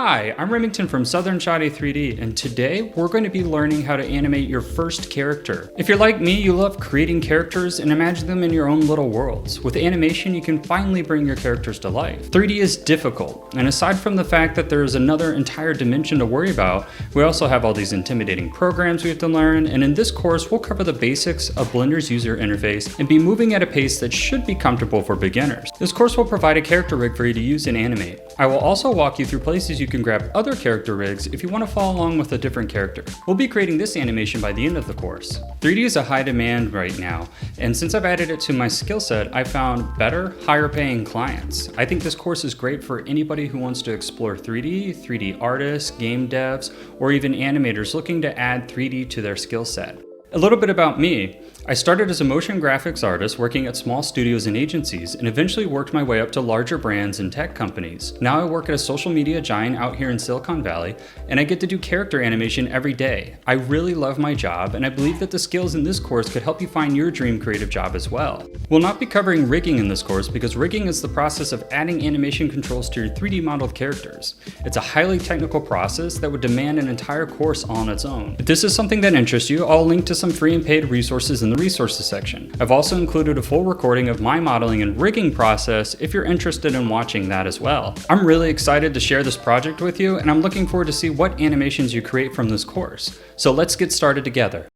Hi, I'm Remington from Southern Shoddy 3D, and today we're going to be learning how to animate your first character. If you're like me, you love creating characters and imagine them in your own little worlds. With animation, you can finally bring your characters to life. 3D is difficult, and aside from the fact that there is another entire dimension to worry about, we also have all these intimidating programs we have to learn, and in this course, we'll cover the basics of Blender's user interface and be moving at a pace that should be comfortable for beginners. This course will provide a character rig for you to use and animate. I will also walk you through places you can grab other character rigs if you want to follow along with a different character. We'll be creating this animation by the end of the course. 3D is a high demand right now, and since I've added it to my skill set, I found better, higher paying clients. I think this course is great for anybody who wants to explore 3D, 3D artists, game devs, or even animators looking to add 3D to their skill set. A little bit about me. I started as a motion graphics artist working at small studios and agencies and eventually worked my way up to larger brands and tech companies. Now I work at a social media giant out here in Silicon Valley, and I get to do character animation every day. I really love my job, and I believe that the skills in this course could help you find your dream creative job as well. We'll not be covering rigging in this course because rigging is the process of adding animation controls to your 3D modeled characters. It's a highly technical process that would demand an entire course all on its own. If this is something that interests you, I'll link to some free and paid resources in the resources section. I've also included a full recording of my modeling and rigging process if you're interested in watching that as well. I'm really excited to share this project with you, and I'm looking forward to see what animations you create from this course. So let's get started together.